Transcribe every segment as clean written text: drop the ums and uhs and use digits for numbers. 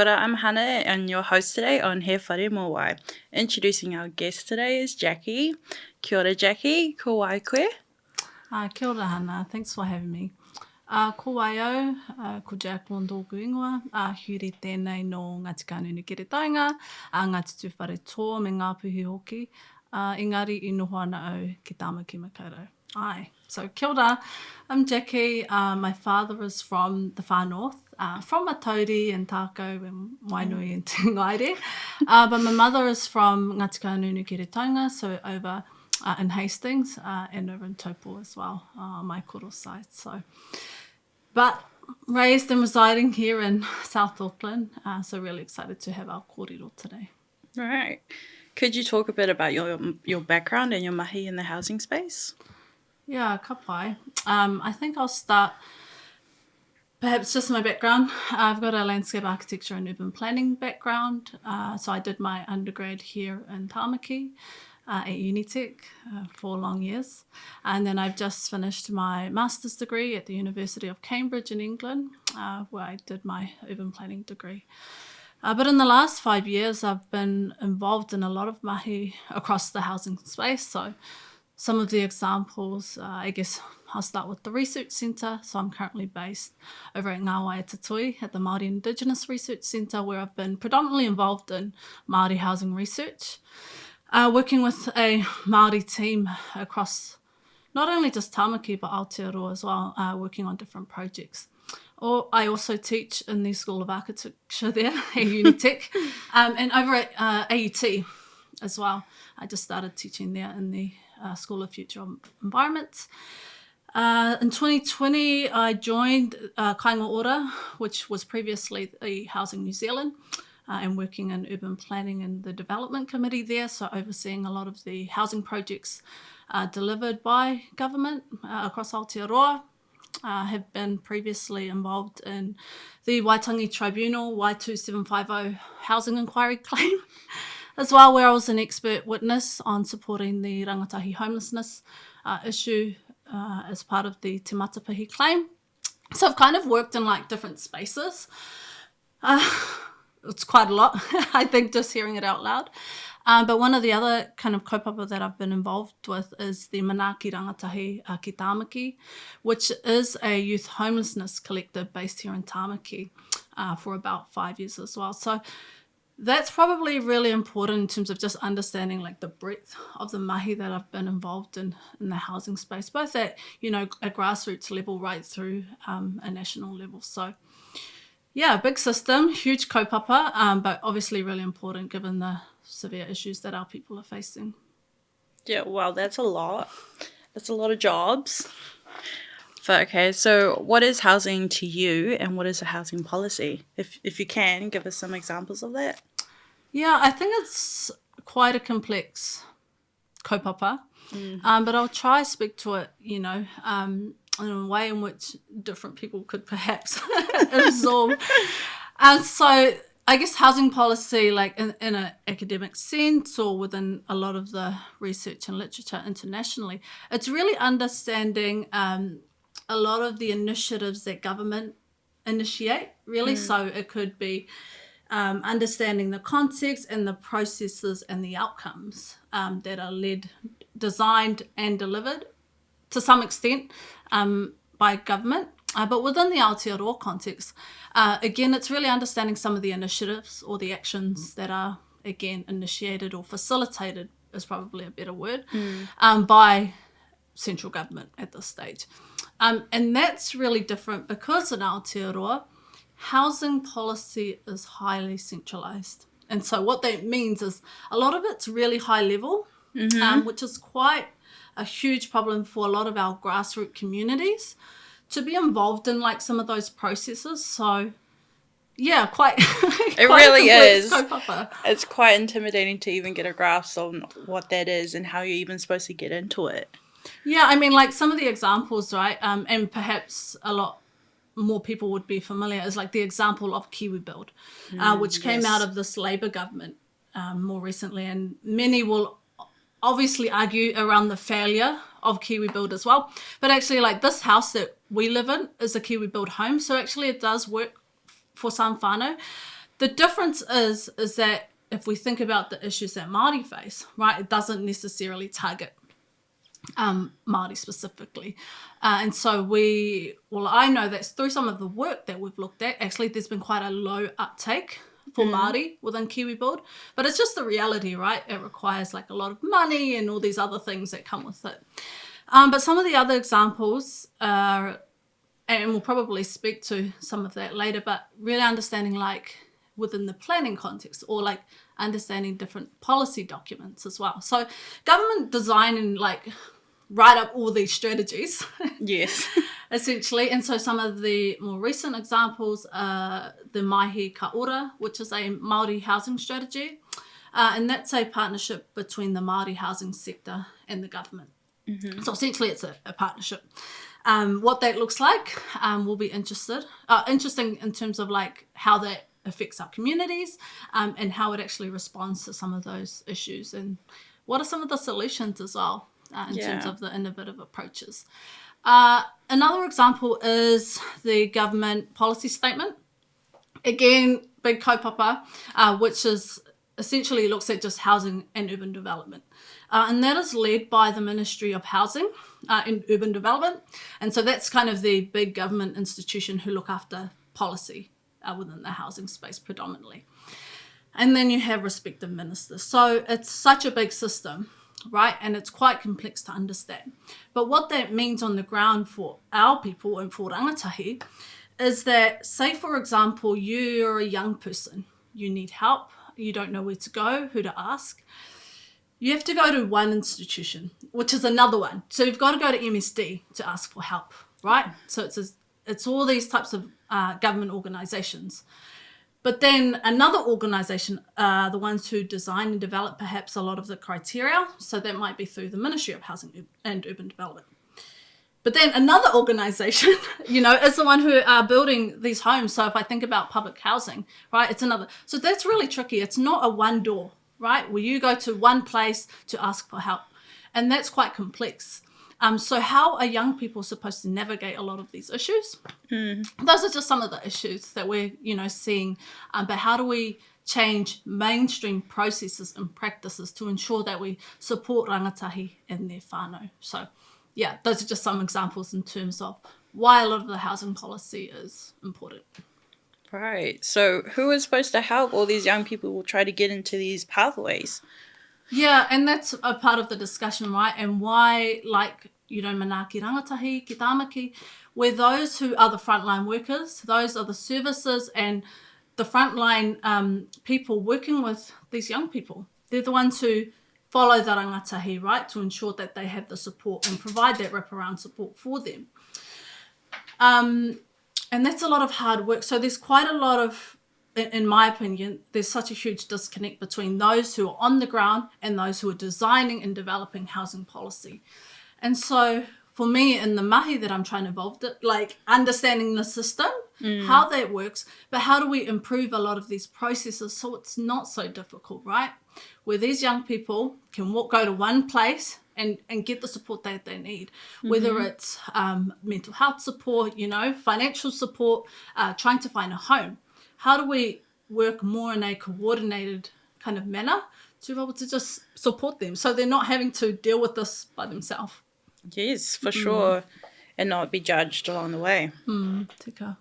ora, I'm Hannah and your host today on He Whare Mō Wai. Introducing our guest today is Jackie. Kia ora, Jackie. Ko wai koe? Kia ora, Hannah. Thanks for having me. Ko waio, ko Jack Won tōku ingoa, huri tēnei no Ngāti Kānunu Kere Taonga, Ngāti Tūwhare Tō me Ngā Puhi Hoki, engari I noho ana au ki Tāmaki Makaurau. Ai, so kia ora, I'm Jackie. My father is from the far north, from Matauri and Tākau and Wainui and Tingaiare. But my mother is from Ngāti Kānunu Kere Taonga, so over in Hastings and over in Taupo as well, my koro side. So, but raised and residing here in South Auckland, so really excited to have our kōrero today. Right. Could you talk a bit about your background and your mahi in the housing space? Yeah, ka pai. I think I'll start perhaps just my background. I've got a landscape architecture and urban planning background. So I did my undergrad here in Tāmaki at Unitec for long years. And then I've just finished my master's degree at the University of Cambridge in England, where I did my urban planning degree. But in the last 5 years, I've been involved in a lot of mahi across the housing space. So some of the examples, I guess I'll start with the Research Centre. So I'm currently based over at Ngā Waitatui at the Māori Indigenous Research Centre, where I've been predominantly involved in Māori housing research, working with a Māori team across not only just Tāmaki, but Aotearoa as well, working on different projects. I also teach in the School of Architecture there at Unitec, and over at AUT as well. I just started teaching there in the School of Future Environments. In 2020, I joined Kainga Ora, which was previously the Housing New Zealand, and working in urban planning and the development committee there, so overseeing a lot of the housing projects delivered by government across Aotearoa. Have been previously involved in the Waitangi Tribunal Y2750 housing inquiry claim as well, where I was an expert witness on supporting the rangatahi homelessness issue as part of the Te Matapihi claim. So I've kind of worked in like different spaces. It's quite a lot, I think, just hearing it out loud. But one of the other kind of kaupapa that I've been involved with is the Manaaki Rangatahi ki Tāmaki, which is a youth homelessness collective based here in Tāmaki for about 5 years as well. So that's probably really important in terms of just understanding like the breadth of the mahi that I've been involved in the housing space, both at, a grassroots level right through a national level. So yeah, big system, huge kaupapa, but obviously really important given the severe issues that our people are facing. Yeah, wow, that's a lot. That's a lot of jobs. But okay, so what is housing to you and what is a housing policy? If you can, give us some examples of that. Yeah, I think it's quite a complex kaupapa, but I'll try to speak to it, in a way in which different people could perhaps absorb. And so I guess housing policy, like in an academic sense or within a lot of the research and literature internationally, it's really understanding a lot of the initiatives that government initiate, really. So it could be understanding the context and the processes and the outcomes that are led, designed and delivered to some extent by government. But within the Aotearoa context, again, it's really understanding some of the initiatives or the actions that are, again, initiated or facilitated is probably a better word, by central government at this stage. And that's really different because in Aotearoa, housing policy is highly centralised. And so what that means is a lot of it's really high level, which is quite a huge problem for a lot of our grassroots communities to be involved in like some of those processes. So yeah, quite it quite really is. Kaupapa. It's quite intimidating to even get a grasp on what that is and how you're even supposed to get into it. Yeah, I mean, like some of the examples, right, and perhaps a lot more people would be familiar is like the example of KiwiBuild, which came out of this Labour government more recently, and many will obviously argue around the failure of KiwiBuild as well. But actually, like this house that we live in is a KiwiBuild home, so actually it does work for some whānau. The difference is that if we think about the issues that Māori face, right, it doesn't necessarily target Māori specifically. And so I know that through some of the work that we've looked at, actually there's been quite a low uptake for Māori within Kiwi Build, but it's just the reality, right? It requires like a lot of money and all these other things that come with it. But some of the other examples are, and we'll probably speak to some of that later, but really understanding like within the planning context, or like understanding different policy documents as well. So government design and like write up all these strategies. Yes. Essentially. And so some of the more recent examples are the Mahi Ka Ora, which is a Māori housing strategy. And that's a partnership between the Māori housing sector and the government. Mm-hmm. So essentially it's a partnership. What that looks like will be interesting in terms of like how that affects our communities and how it actually responds to some of those issues, and what are some of the solutions as well in terms of the innovative approaches. Another example is the government policy statement. Again, big kaupapa, which is essentially looks at just housing and urban development. And that is led by the Ministry of Housing and Urban Development. And so that's kind of the big government institution who look after policy within the housing space predominantly. And then you have respective ministers. So it's such a big system, right? And it's quite complex to understand. But what that means on the ground for our people and for rangatahi is that, say, for example, you're a young person, you need help, you don't know where to go, who to ask. You have to go to one institution, which is another one. So you've got to go to MSD to ask for help, right? So it's all these types of government organisations. But then another organisation are the ones who design and develop perhaps a lot of the criteria. So that might be through the Ministry of Housing and Urban Development. But then another organisation, is the one who are building these homes. So if I think about public housing, right, it's another. So that's really tricky. It's not a one door, right, where you go to one place to ask for help. And that's quite complex. So how are young people supposed to navigate a lot of these issues? Those are just some of the issues that we're, seeing. But how do we change mainstream processes and practices to ensure that we support rangatahi and their whānau? So, yeah, those are just some examples in terms of why a lot of the housing policy is important. Right. So who is supposed to help all these young people who try to get into these pathways? Yeah, and that's a part of the discussion, right? And why, manaaki rangatahi, ki tāmaki, where those who are the frontline workers, those are the services and the frontline people working with these young people. They're the ones who follow the rangatahi, right, to ensure that they have the support and provide that wraparound support for them. And that's a lot of hard work. So there's quite a lot of, in my opinion, there's such a huge disconnect between those who are on the ground and those who are designing and developing housing policy. And so for me, in the mahi that I'm trying to evolve, like understanding the system, how that works, but how do we improve a lot of these processes so it's not so difficult, right? Where these young people can go to one place and get the support that they need, whether it's mental health support, financial support, trying to find a home. How do we work more in a coordinated kind of manner to be able to just support them so they're not having to deal with this by themselves? Yes, for sure. And not be judged along the way. Tika.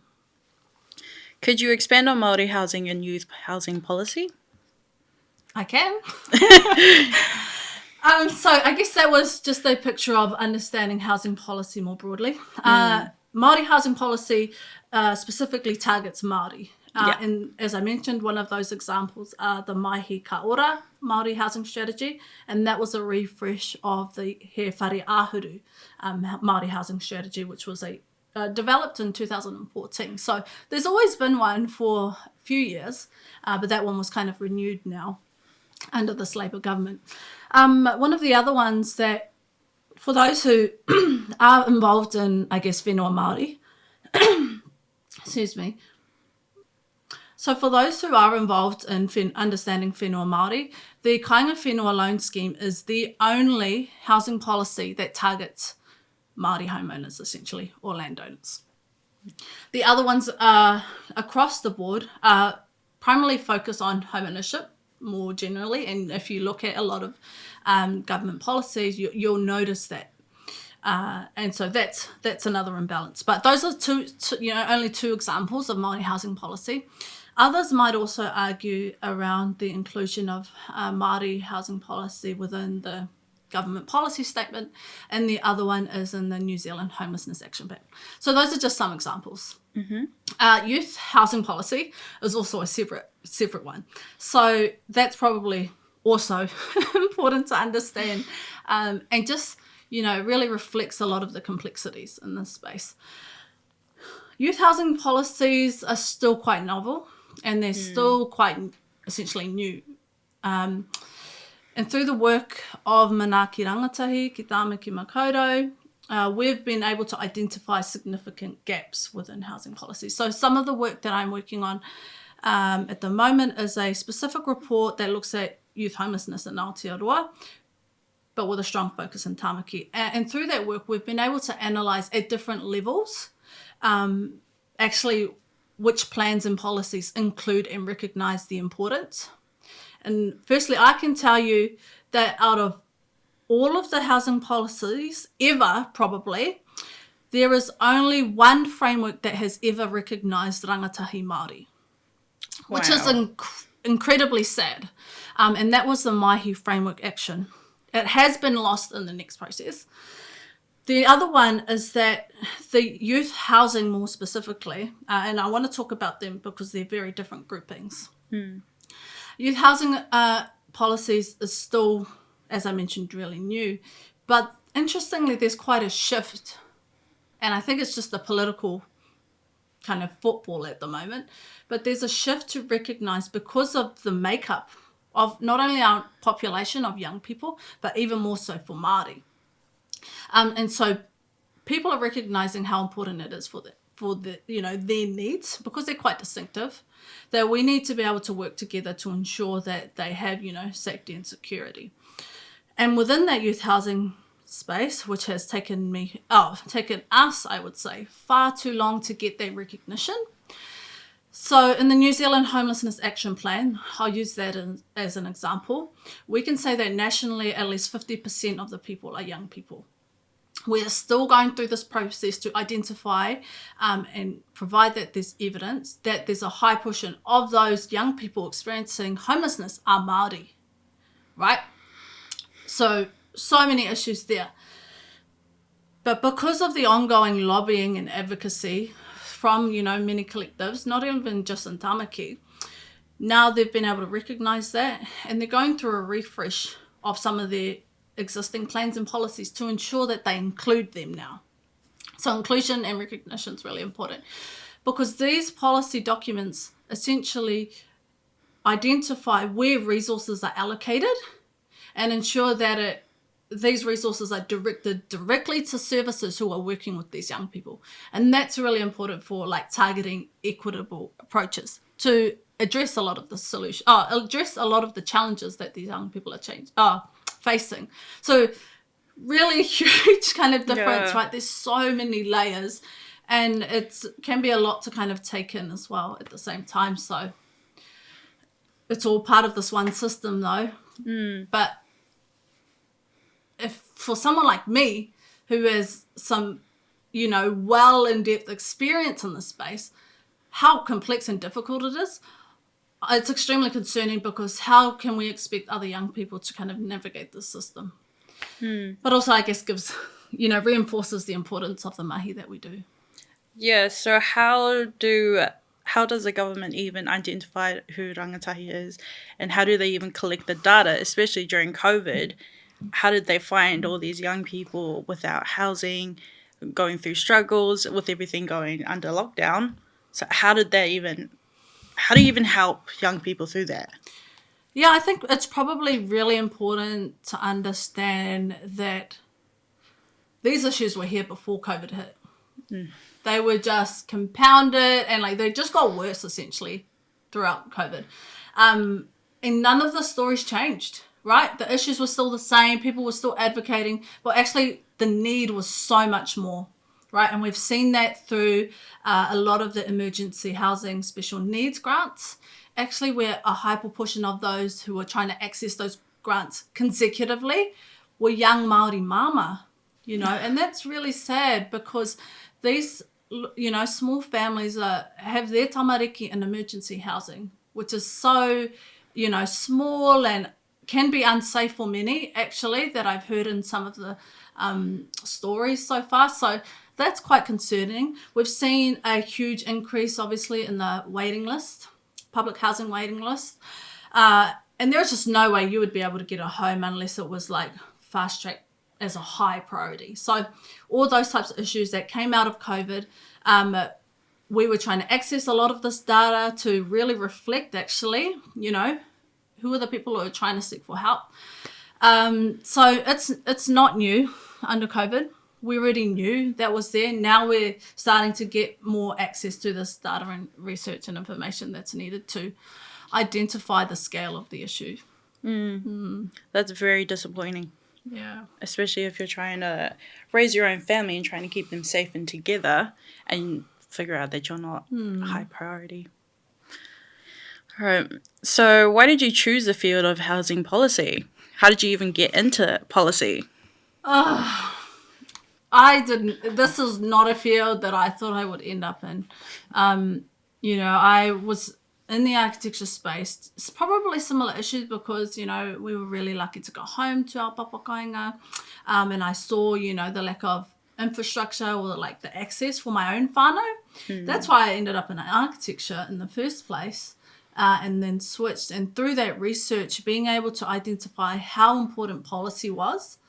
Could you expand on Māori housing and youth housing policy? I can. So I guess that was just a picture of understanding housing policy more broadly. Māori housing policy specifically targets Māori. And as I mentioned, one of those examples are the Mahi Ka Ora Māori housing strategy, and that was a refresh of the He Whare Āhuru Māori housing strategy, which was developed in 2014. So there's always been one for a few years, but that one was kind of renewed now under this Labour government. One of the other ones that, for those who are involved in, I guess, whenua Māori, excuse me. So for those who are involved in understanding whenua Māori, the Kāinga Whenua Loan Scheme is the only housing policy that targets Māori homeowners, essentially, or landowners. The other ones across the board are primarily focus on home ownership more generally. And if you look at a lot of government policies, you'll notice that. And so that's another imbalance. But those are only two examples of Māori housing policy. Others might also argue around the inclusion of Māori housing policy within the government policy statement, and the other one is in the New Zealand Homelessness Action Plan. So those are just some examples. Youth housing policy is also a separate one. So that's probably also important to understand, and just, really reflects a lot of the complexities in this space. Youth housing policies are still quite novel, and they're still quite essentially new. And through the work of Manaaki Rangatahi, ki Tāmaki Makaurau, we've been able to identify significant gaps within housing policy. So some of the work that I'm working on at the moment is a specific report that looks at youth homelessness in Aotearoa, but with a strong focus in Tāmaki. And through that work, we've been able to analyse at different levels actually which plans and policies include and recognise the importance. And firstly, I can tell you that out of all of the housing policies ever, probably, there is only one framework that has ever recognised rangatahi Māori, which is incredibly sad. And that was the Mahi Framework Action. It has been lost in the next process. The other one is that the youth housing more specifically, and I want to talk about them because they're very different groupings. Youth housing policies is still, as I mentioned, really new. But interestingly, there's quite a shift. And I think it's just a political kind of football at the moment. But there's a shift to recognise, because of the makeup of not only our population of young people, but even more so for Māori. And so people are recognising how important it is for their needs, because they're quite distinctive, that we need to be able to work together to ensure that they have, safety and security. And within that youth housing space, which has taken us, I would say, far too long to get that recognition. So in the New Zealand Homelessness Action Plan, I'll use that as an example, we can say that nationally at least 50% of the people are young people. We are still going through this process to identify and provide that there's evidence that there's a high portion of those young people experiencing homelessness are Māori, right? So many issues there. But because of the ongoing lobbying and advocacy from, many collectives, not even just in Tāmaki, now they've been able to recognise that, and they're going through a refresh of some of their existing plans and policies to ensure that they include them now. So inclusion and recognition is really important, because these policy documents essentially identify where resources are allocated and ensure that these resources are directed directly to services who are working with these young people. And that's really important for targeting equitable approaches to address a lot of the challenges that these young people are facing. So really huge kind of difference, right? There's so many layers, and it can be a lot to kind of take in as well at the same time. So it's all part of this one system though. But if for someone like me who has some, well in-depth experience in this space, how complex and difficult it is, it's extremely concerning, because how can we expect other young people to kind of navigate this system? But also, I guess, gives, reinforces the importance of the mahi that we do. Yeah, so how does the government even identify who rangatahi is, and how do they even collect the data, especially during COVID? How did they find all these young people without housing, going through struggles, with everything going under lockdown? So how do you even help young people through that? Yeah, I think it's probably really important to understand that these issues were here before COVID hit. They were just compounded, and they just got worse essentially throughout COVID. And none of the stories changed, right? The issues were still the same. People were still advocating, but actually the need was so much more, right? And we've seen that through a lot of the emergency housing special needs grants actually where a high proportion of those who were trying to access those grants consecutively were young Māori mama, and that's really sad because these, small families have their tamariki in emergency housing, which is so, small and can be unsafe for many, actually, that I've heard in some of the stories so far. So that's quite concerning. We've seen a huge increase, obviously, in the waiting list, public housing waiting list. And there's just no way you would be able to get a home unless it was like fast track as a high priority. So all those types of issues that came out of COVID, we were trying to access a lot of this data to really reflect, actually, who are the people who are trying to seek for help. So it's not new under COVID. We already knew that was there. Now we're starting to get more access to this data and research and information that's needed to identify the scale of the issue. That's very disappointing. Yeah. Especially if you're trying to raise your own family and trying to keep them safe and together and figure out that you're not a high priority. All right. So why did you choose the field of housing policy? How did you even get into policy? I didn't. This is not a field that I thought I would end up in. I was in the architecture space. It's probably similar issues because, we were really lucky to go home to our papakainga. And I saw, the lack of infrastructure or like the access for my own whānau. That's why I ended up in architecture in the first place. And then switched. And through that research, being able to identify how important policy was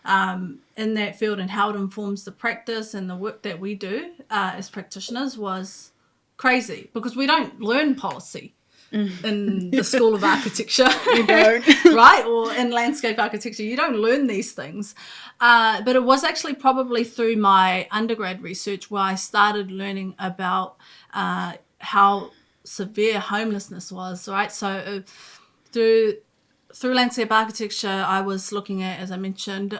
in that field and how it informs the practice and the work that we do as practitioners was crazy, because we don't learn policy in the School of Architecture. You don't. Right? Or in landscape architecture. You don't learn these things. But it was actually probably through my undergrad research where I started learning about how severe homelessness was, right? So through landscape architecture, I was looking at, as I mentioned,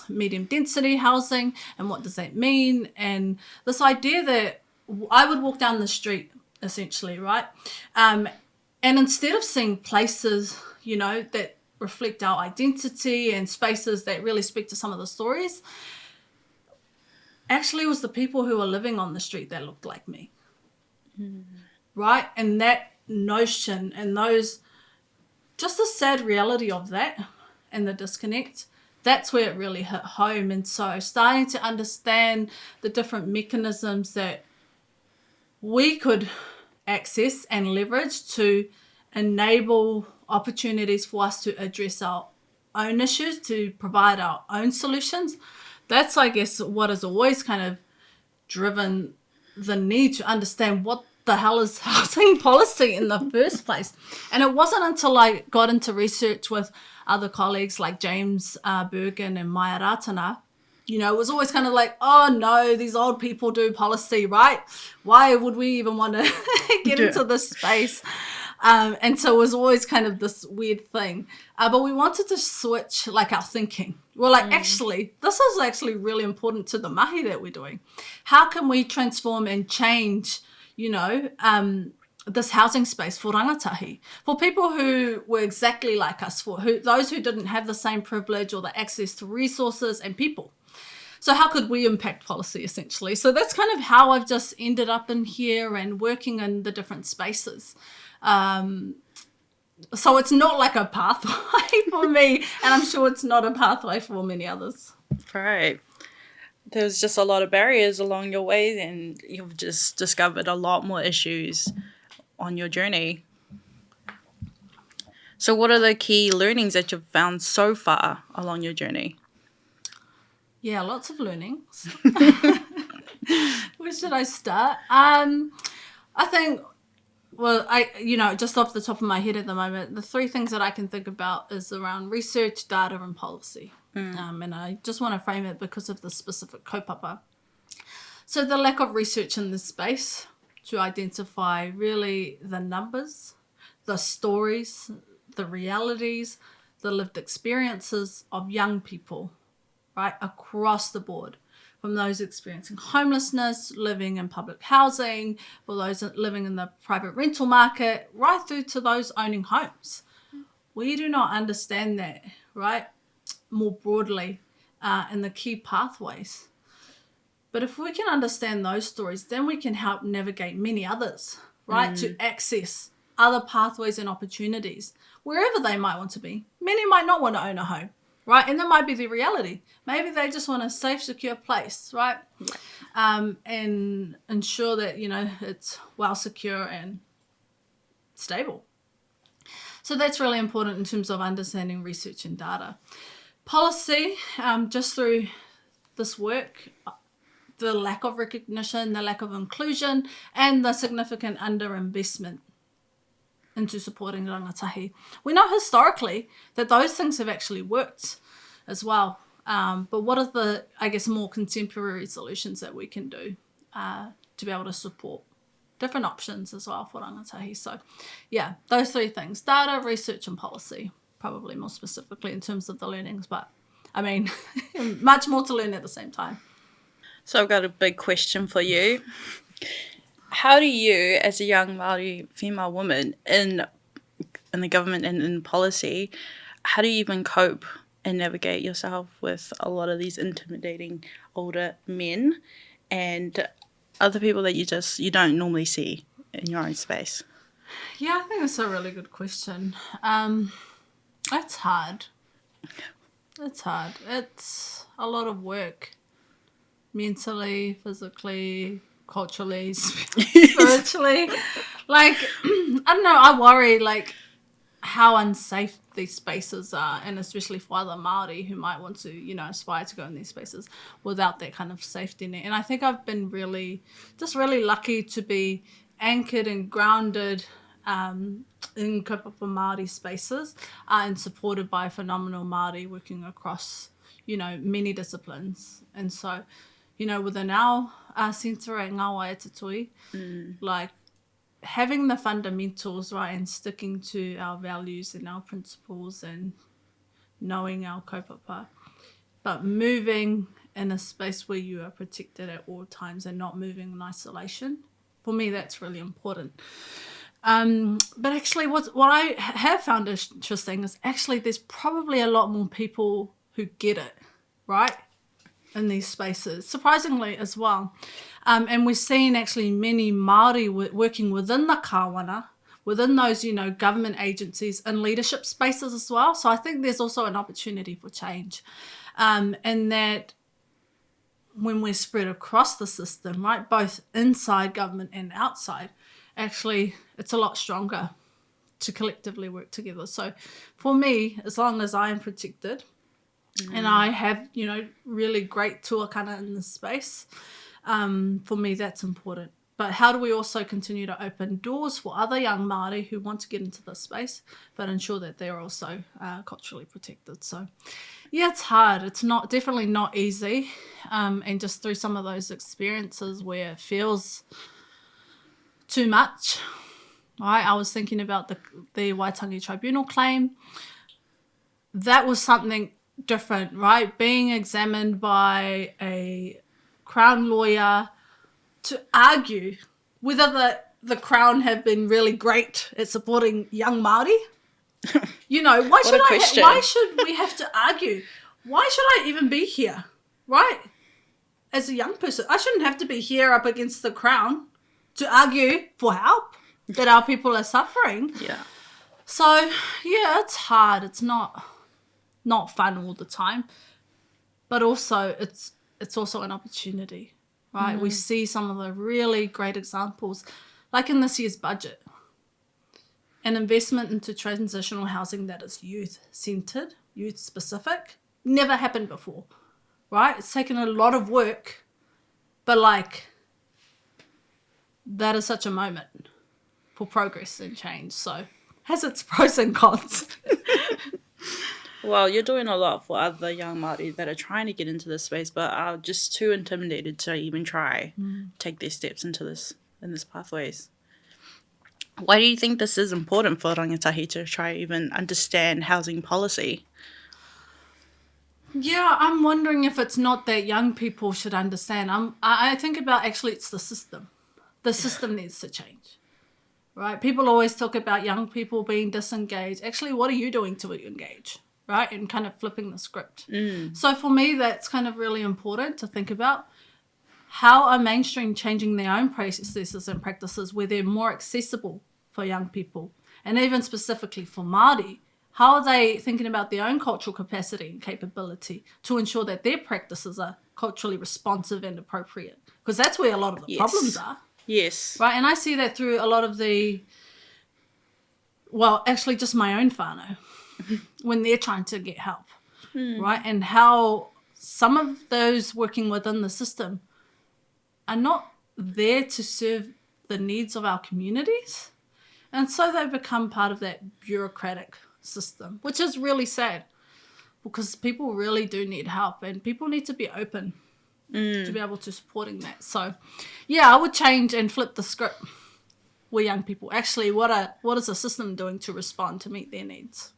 medium density housing and what does that mean, and this idea that I would walk down the street, essentially, right? And instead of seeing places, that reflect our identity and spaces that really speak to some of the stories, actually it was the people who were living on the street that looked like me. Right? And that notion and just the sad reality of that and the disconnect, that's where it really hit home. And so starting to understand the different mechanisms that we could access and leverage to enable opportunities for us to address our own issues, to provide our own solutions. That's, I guess, what has always kind of driven the need to understand what the hell is housing policy in the first place. And it wasn't until I got into research with other colleagues like James Bergen and Maya Ratana, it was always kind of like, oh no, these old people do policy, right? Why would we even want to get into this space? And so it was always kind of this weird thing. But we wanted to switch like our thinking. We're like, actually, this is actually really important to the mahi that we're doing. How can we transform and change this housing space for rangatahi, for people who were exactly like us, those who didn't have the same privilege or the access to resources and people. So how could we impact policy, essentially? So that's kind of how I've just ended up in here and working in the different spaces. So it's not like a pathway for me, and I'm sure it's not a pathway for many others. Right. There's just a lot of barriers along your way, and you've just discovered a lot more issues on your journey. So what are the key learnings that you've found so far along your journey? Yeah, lots of learnings. Where should I start? I think, just off the top of my head at the moment, the three things that I can think about is around research, data, and policy. And I just want to frame it because of the specific kaupapa. So the lack of research in this space to identify really the numbers, the stories, the realities, the lived experiences of young people, right, across the board, from those experiencing homelessness, living in public housing, or those living in the private rental market, right through to those owning homes. We do not understand that, right, more broadly in the key pathways. But if we can understand those stories, then we can help navigate many others, right, to access other pathways and opportunities wherever they might want to be. Many might not want to own a home, right? And that might be the reality. Maybe they just want a safe, secure place, right? And ensure that, it's well secure and stable. So that's really important in terms of understanding research and data. Policy, just through this work, the lack of recognition, the lack of inclusion, and the significant underinvestment into supporting rangatahi. We know historically that those things have actually worked as well. But what are the, more contemporary solutions that we can do to be able to support different options as well for rangatahi? So, yeah, those three things: data, research, and policy, probably more specifically in terms of the learnings, but much more to learn at the same time. So I've got a big question for you. How do you, as a young Māori female woman in the government and in policy, how do you even cope and navigate yourself with a lot of these intimidating older men and other people that you don't normally see in your own space? Yeah, I think that's a really good question. It's hard. It's hard. It's a lot of work. Mentally, physically, culturally, spiritually. I don't know, I worry, how unsafe these spaces are, and especially for other Māori who might want to, aspire to go in these spaces without that kind of safety net. And I think I've been really lucky to be anchored and grounded in kaupapa Māori spaces and supported by phenomenal Māori working across, many disciplines. And so, within our centre at Ngā Waiatatui, having the fundamentals, right, and sticking to our values and our principles and knowing our kaupapa, but moving in a space where you are protected at all times and not moving in isolation. For me, that's really important. But actually what I have found interesting is actually there's probably a lot more people who get it, right, in these spaces, surprisingly as well. And we're seeing actually many Māori working within the kāwana, within those, government agencies and leadership spaces as well. So I think there's also an opportunity for change. And that when we're spread across the system, right, both inside government and outside, actually it's a lot stronger to collectively work together. So for me, as long as I am protected and I have, really great tuakana in this space, for me that's important. But how do we also continue to open doors for other young Māori who want to get into this space, but ensure that they're also culturally protected? So yeah, it's hard. It's definitely not easy. And just through some of those experiences where it feels too much, right? I was thinking about the Waitangi Tribunal claim. That was something different, right? Being examined by a Crown lawyer to argue whether the Crown have been really great at supporting young Māori. Why should we have to argue? Why should I even be here, right? As a young person, I shouldn't have to be here up against the Crown to argue for help, that our people are suffering. Yeah. So, yeah, it's hard. It's not fun all the time. But also, it's also an opportunity, right? We see some of the really great examples, like in this year's budget. An investment into transitional housing that is youth-centred, youth-specific, never happened before, right? It's taken a lot of work, but that is such a moment for progress and change. So has its pros and cons. Well, you're doing a lot for other young Māori that are trying to get into this space but are just too intimidated to even try take their steps into this pathways. Why do you think this is important for rangatahi to try even understand housing policy? Yeah, I'm wondering if it's not that young people should understand. I think about actually it's the system. The system needs to change, right? People always talk about young people being disengaged. Actually, what are you doing to engage, right? And kind of flipping the script. So for me, that's kind of really important to think about. How are mainstream changing their own processes and practices where they're more accessible for young people? And even specifically for Māori, how are they thinking about their own cultural capacity and capability to ensure that their practices are culturally responsive and appropriate? Because that's where a lot of the problems are. Yes. Right, and I see that through a lot of actually just my own whānau, when they're trying to get help, right? And how some of those working within the system are not there to serve the needs of our communities. And so they become part of that bureaucratic system, which is really sad because people really do need help and people need to be open to be able to supporting that. So, yeah, I would change and flip the script with young people. Actually, what is the system doing to respond to meet their needs?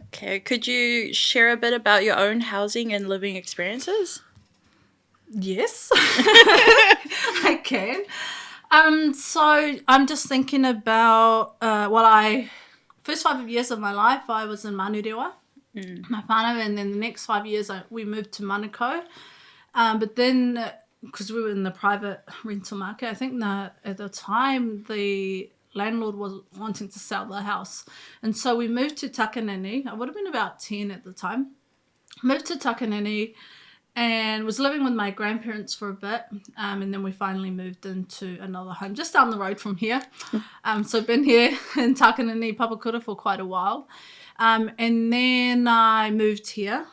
Okay. Could you share a bit about your own housing and living experiences? Yes, I can. So I'm just thinking about, first 5 years of my life, I was in Manurewa, my whānau, and then the next 5 years we moved to Manukau. But then, because we were in the private rental market, I think at the time the landlord was wanting to sell the house. And so we moved to Takanini. I would have been about 10 at the time. Moved to Takanini and was living with my grandparents for a bit. And then we finally moved into another home just down the road from here. So been here in Takanini, Papakura for quite a while. And then I moved here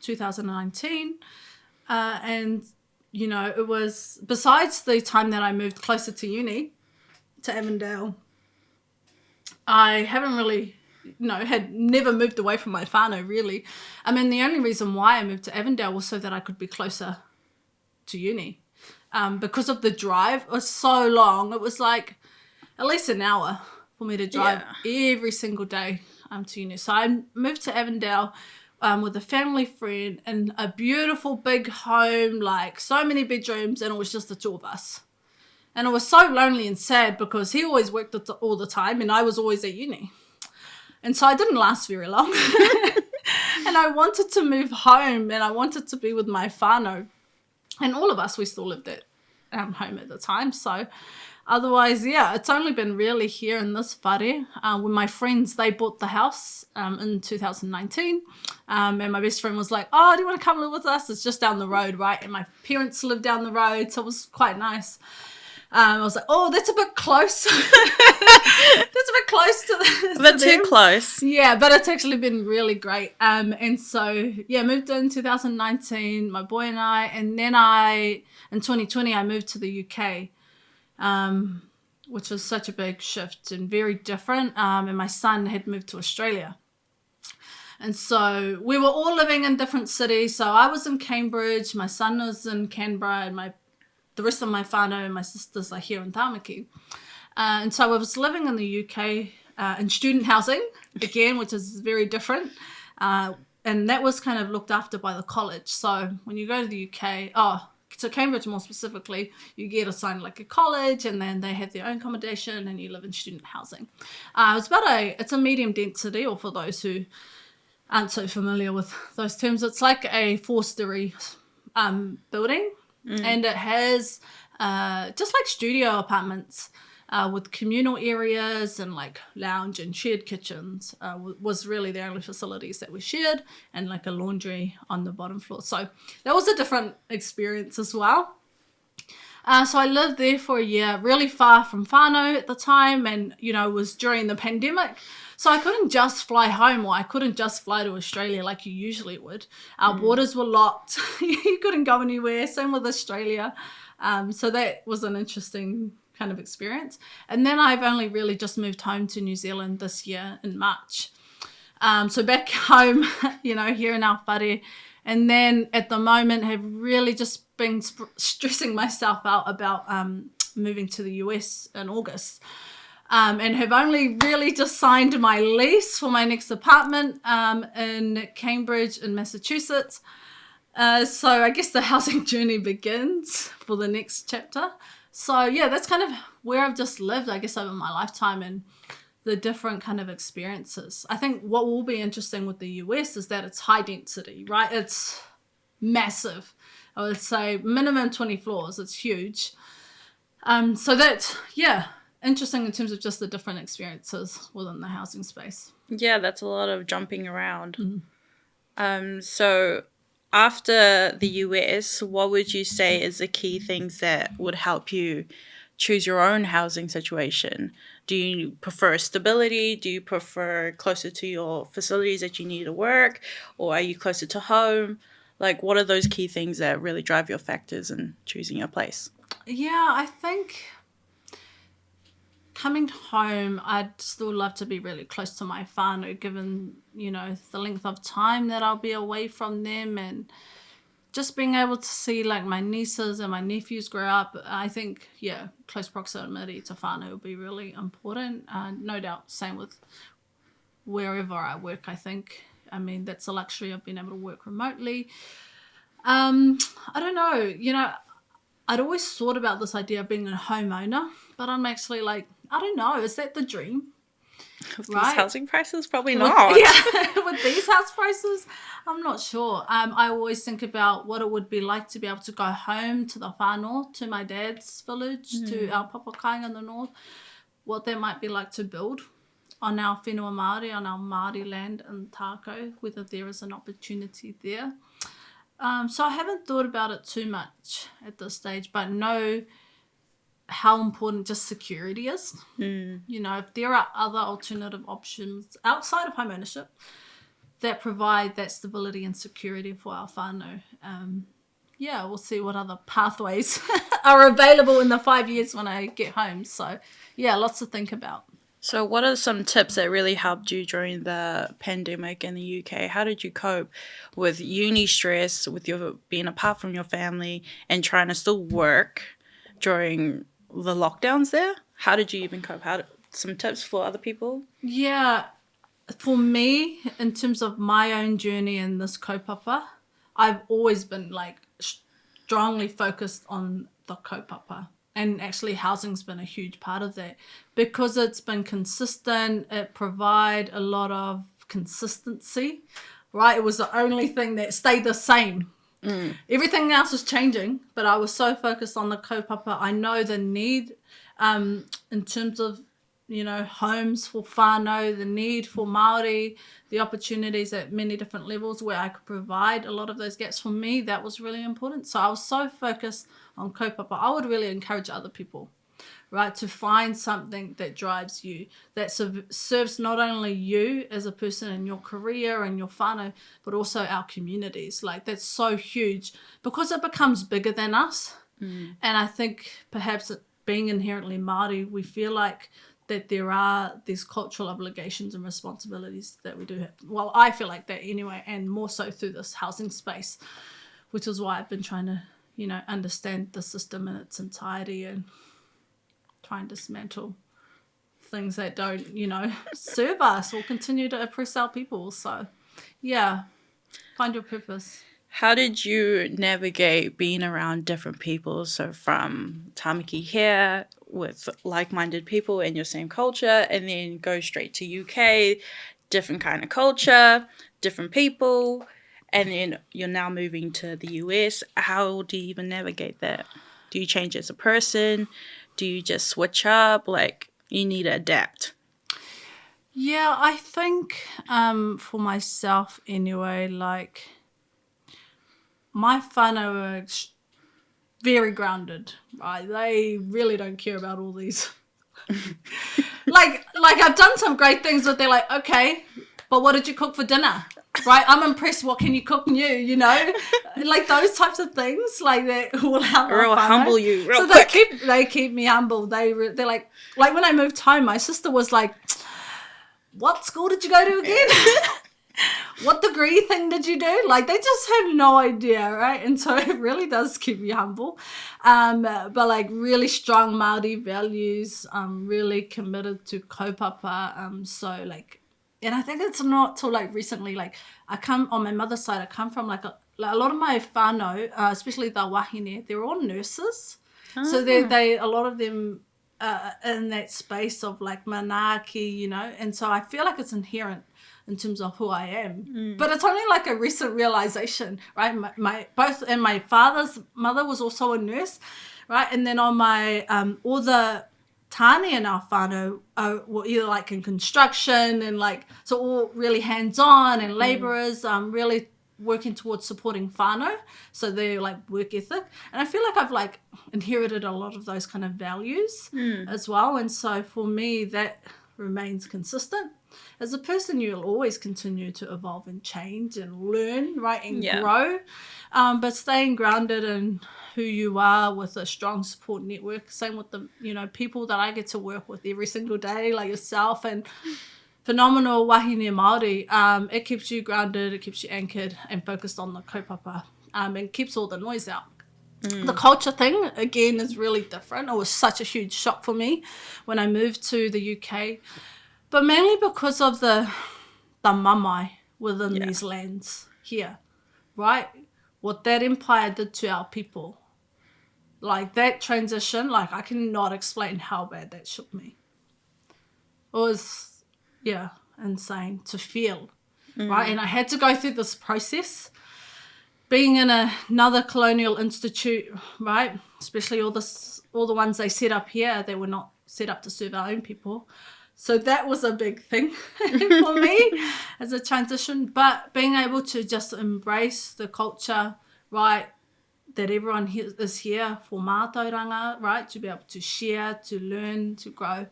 2019. And, you know, it was, besides the time that I moved closer to uni, to Avondale, I haven't really, had never moved away from my whānau, really. I mean, the only reason why I moved to Avondale was so that I could be closer to uni. Because of the drive, it was so long. It was like at least an hour for me to drive every single day to uni. So I moved to Avondale with a family friend in a beautiful big home, like so many bedrooms, and it was just the two of us. And it was so lonely and sad because he always worked all the time and I was always at uni. And so I didn't last very long. And I wanted to move home and I wanted to be with my whānau. And all of us, we still lived at home at the time. So otherwise, it's only been really here in this whare. When my friends, they bought the house in 2019. And my best friend was like, oh, do you want to come live with us? It's just down the road, right? And my parents lived down the road. So it was quite nice. I was like, oh, that's a bit close. That's a bit close to But too close. Yeah, but it's actually been really great. And so, moved in 2019, my boy and I. And then in 2020, I moved to the UK, which was such a big shift and very different. And my son had moved to Australia. And so we were all living in different cities. So I was in Cambridge, my son was in Canberra, and the rest of my whānau and my sisters are here in Tāmaki. And so I was living in the UK in student housing, again, which is very different. And that was kind of looked after by the college. So when you go to the UK, to Cambridge more specifically, you get assigned like a college and then they have their own accommodation and you live in student housing. It's a medium density, or for those who aren't so familiar with those terms, it's like a 4-story building. And it has just like studio apartments with communal areas and like lounge and shared kitchens was really the only facilities that we shared, and like a laundry on the bottom floor. So that was a different experience as well. So I lived there for a year, really far from whānau at the time, and, it was during the pandemic. So I couldn't just fly home, or I couldn't just fly to Australia like you usually would. Our borders were locked. You couldn't go anywhere. Same with Australia. So that was an interesting kind of experience. And then I've only really just moved home to New Zealand this year in March. So back home, here in our whare. And then at the moment have really just been stressing myself out about moving to the US in August. and have only really just signed my lease for my next apartment in Cambridge in Massachusetts. So I guess the housing journey begins for the next chapter. So yeah, that's kind of where I've just lived, I guess, over my lifetime and the different kind of experiences. I think what will be interesting with the US is that it's high density, right? It's massive. I would say minimum 20 floors. It's huge. So that's, yeah, interesting in terms of just the different experiences within the housing space. Yeah, that's a lot of jumping around. So after the US, what would you say is the key things that would help you choose your own housing situation? Do you prefer stability? Do you prefer closer to your facilities that you need to work? Or are you closer to home? Like, what are those key things that really drive your factors in choosing your place? Yeah, I think coming home, I'd still love to be really close to my whānau, given, the length of time that I'll be away from them, and just being able to see like my nieces and my nephews grow up. I think, yeah, close proximity to whānau will be really important. No doubt, same with wherever I work, I think. I mean, that's a luxury of being able to work remotely. I don't know, I'd always thought about this idea of being a homeowner, but I'm actually like, I don't know, is that the dream? With Right. these housing prices? Probably not. With these house prices, I'm not sure. I always think about what it would be like to be able to go home to the whānau, to my dad's village, to our papakainga in the north, what that might be like to build on our whenua Māori, on our Māori land in Tākau, whether there is an opportunity there. So I haven't thought about it too much at this stage, but know how important just security is. If there are other alternative options outside of home ownership that provide that stability and security for our whānau, we'll see what other pathways are available in the 5 years when I get home. So, yeah, lots to think about. So what are some tips that really helped you during the pandemic in the UK? How did you cope with uni stress, with your being apart from your family and trying to still work during the lockdowns there? How did you even cope? Some tips for other people? Yeah, for me, in terms of my own journey in this kaupapa, I've always been like strongly focused on the kaupapa. And actually housing's been a huge part of that because it's been consistent. It provide a lot of consistency, right? It was the only thing that stayed the same. Everything else was changing, but I was so focused on the kaupapa. I know the need in terms of, homes for whānau, the need for Māori, the opportunities at many different levels where I could provide a lot of those gaps. For me, that was really important. So I was so focused on kaupapa. I would really encourage other people, right, to find something that drives you, that serves not only you as a person in your career and your whānau, but also our communities. Like, that's so huge because it becomes bigger than us. And I think perhaps being inherently Māori, we feel like that there are these cultural obligations and responsibilities that we do have. Well, I feel like that anyway, and more so through this housing space, which is why I've been trying to, understand the system in its entirety and try and dismantle things that don't, serve us or continue to oppress our people. So, yeah, find your purpose. How did you navigate being around different people? So from Tamaki here with like-minded people in your same culture, and then go straight to UK, different kind of culture, different people, and then you're now moving to the US. How do you even navigate that? Do you change as a person? Do you just switch up? Like, you need to adapt. Yeah, I think for myself anyway, like, my whānau are very grounded, right? They really don't care about all these. like I've done some great things, but they're like, okay, but what did you cook for dinner? Right? I'm impressed. What can you cook new? Like those types of things, like that will help. Real humble you, real so quick. They keep me humble. They're like when I moved home, my sister was like, "What school did you go to again?" what degree thing did you do? Like, they just have no idea, right? And so it really does keep you humble. But like really strong Māori values, really committed to kaupapa. So like, and I think it's not till like recently, like on my mother's side, I come from like a lot of my whānau, especially the wahine, they're all nurses. So they a lot of them in that space of like manaaki, you know, and so I feel like it's inherent in terms of who I am. But it's only like a recent realization, right? My father's mother was also a nurse, right? And then on my all the tāne in our whānau were either like in construction and like, so all really hands-on and labourers, really working towards supporting whānau, so they're like work ethic, and I feel like I've like inherited a lot of those kind of values as well, and so for me that remains consistent. As a person, you'll always continue to evolve and change and learn, right, and grow, but staying grounded in who you are with a strong support network. Same with the, you know, people that I get to work with every single day, like yourself and phenomenal wahine Māori. It keeps you grounded, it keeps you anchored and focused on the kaupapa, and keeps all the noise out. The culture thing, again, is really different. It was such a huge shock for me when I moved to the UK, but mainly because of the mamai within these lands here, right? What that empire did to our people. Like that transition, like I cannot explain how bad that shook me. It was, insane to feel, right? And I had to go through this process. Being in another colonial institute, right? Especially all the ones they set up here, they were not set up to serve our own people. So that was a big thing for me as a transition. But being able to just embrace the culture, right? That everyone is here for mātauranga, right? To be able to share, to learn, to grow,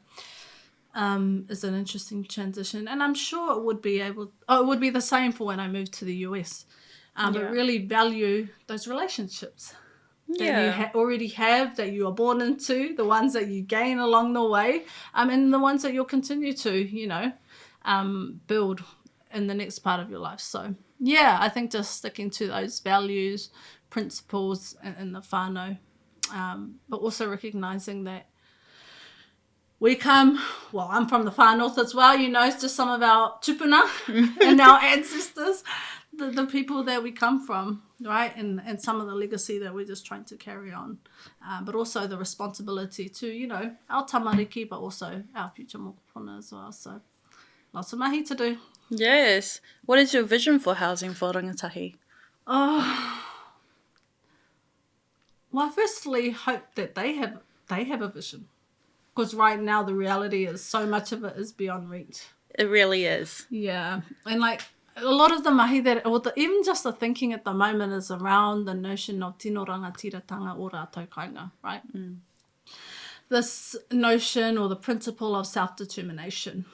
is an interesting transition. And I'm sure it would be the same for when I moved to the US. But really value those relationships that you already have, that you are born into, the ones that you gain along the way, and the ones that you'll continue to, you know, build in the next part of your life. So, I think just sticking to those values, principles in the whānau, but also recognising that I'm from the far north as well, you know, it's just some of our tupuna and our ancestors, the people that we come from, right, and some of the legacy that we're just trying to carry on, but also the responsibility to, you know, our tamariki, but also our future mokopuna as well. So lots of mahi to do. Yes. What is your vision for housing for Rangatahi? Well, I firstly hope that they have a vision, because right now the reality is so much of it is beyond reach. It really is. Yeah, and like a lot of the mahi even just the thinking at the moment is around the notion of tino rangatiratanga o rātou kainga, right? This notion or the principle of self-determination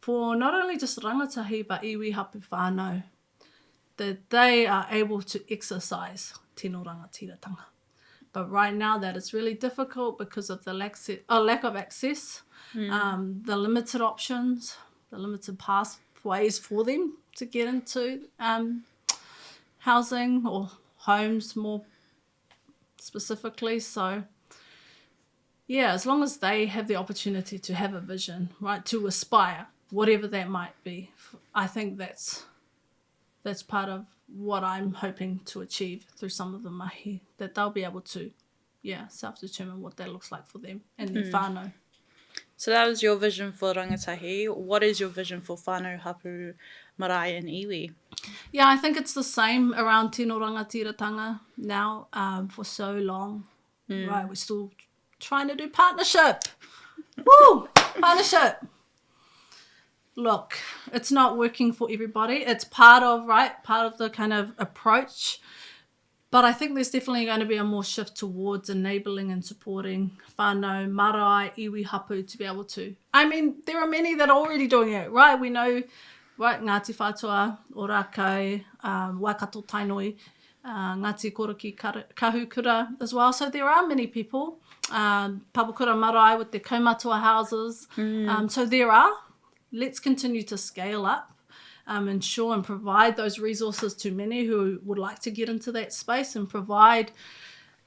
for not only just rangatahi but iwi hapu whānau, that they are able to exercise tino rangatiratanga. But right now that is really difficult because of the lack of access, the limited options, the limited pathways for them to get into housing or homes more specifically. So, as long as they have the opportunity to have a vision, right, to aspire, whatever that might be, I think that's part of what I'm hoping to achieve through some of the mahi, that they'll be able to, self-determine what that looks like for them and their whānau. So that was your vision for Rangatahi. What is your vision for whānau, hapu, marae and iwi? Yeah, I think it's the same around tino rangatiratanga now, for so long. Right, we're still trying to do partnership. Woo! Partnership. Look, it's not working for everybody. It's part of the kind of approach. But I think there's definitely going to be a more shift towards enabling and supporting whānau, marae, iwi, hapu to be able to. I mean, there are many that are already doing it, right? We know, right, Ngāti Whātua, Ōrākei, Waikato Tainoi, Ngāti Koroki Kahukura as well. So there are many people. Papakura Marae with their kaumatua houses. So there are. Let's continue to scale up ensure and provide those resources to many who would like to get into that space, and provide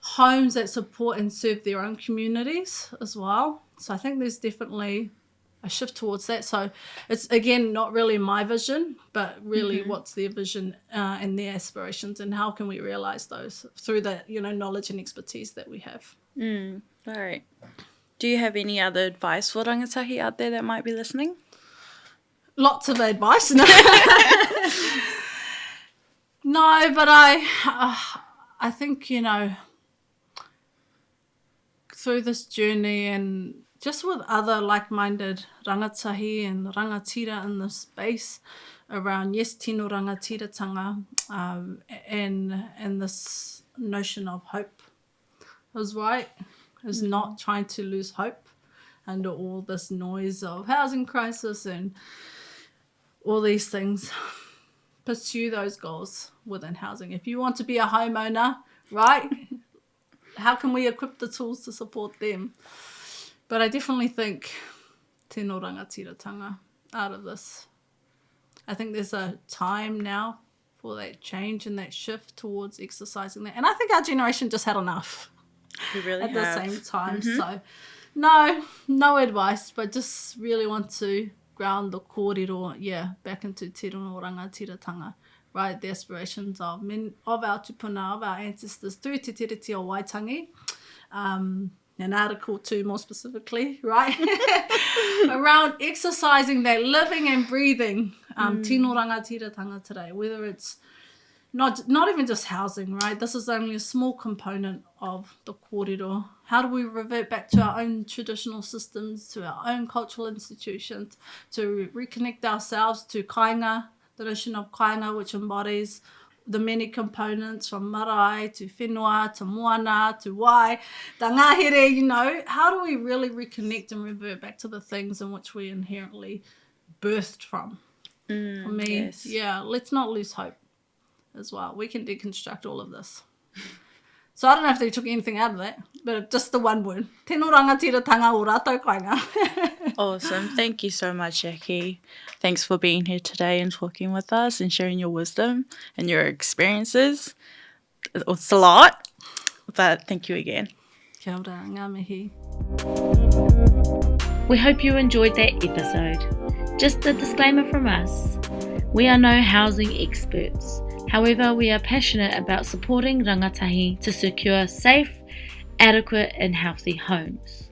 homes that support and serve their own communities as well. So I think there's definitely a shift towards that. So it's, again, not really my vision, but really what's their vision and their aspirations, and how can we realize those through the, knowledge and expertise that we have. All right. Do you have any other advice for rangatahi out there that might be listening? Lots of advice. No, no, but I think, through this journey and just with other like-minded rangatahi and rangatira in the space around, yes, tino rangatiratanga, and this notion of hope is right, is not trying to lose hope under all this noise of housing crisis and all these things. Pursue those goals within housing. If you want to be a homeowner, right, how can we equip the tools to support them? But I definitely think tino rangatiratanga out of this. I think there's a time now for that change and that shift towards exercising that. And I think our generation just had enough We really at have. the same time. So no advice, but just really want to ground the kōrero, back into tino rangatiratanga, right? The aspirations of our tupuna, of our ancestors, through te tiriti o Waitangi, and Article 2 more specifically, right? Around exercising that living and breathing tino rangatiratanga today, whether it's not even just housing, right? This is only a small component of the kōrero. How do we revert back to our own traditional systems, to our own cultural institutions, to reconnect ourselves to kainga, the notion of kainga, which embodies the many components from marae to whenua to moana to wai, ta ngahere, how do we really reconnect and revert back to the things in which we inherently birthed from? For me, yes. let's not lose hope as well. We can deconstruct all of this. So I don't know if they took anything out of that, but just the one word. Tino rangatiratanga o rātou kainga. Awesome. Thank you so much, Jackie. Thanks for being here today and talking with us and sharing your wisdom and your experiences. It's a lot, but thank you again. Kia ora, ngā mihi. We hope you enjoyed that episode. Just a disclaimer from us. We are no housing experts. However, we are passionate about supporting rangatahi to secure safe, adequate and healthy homes.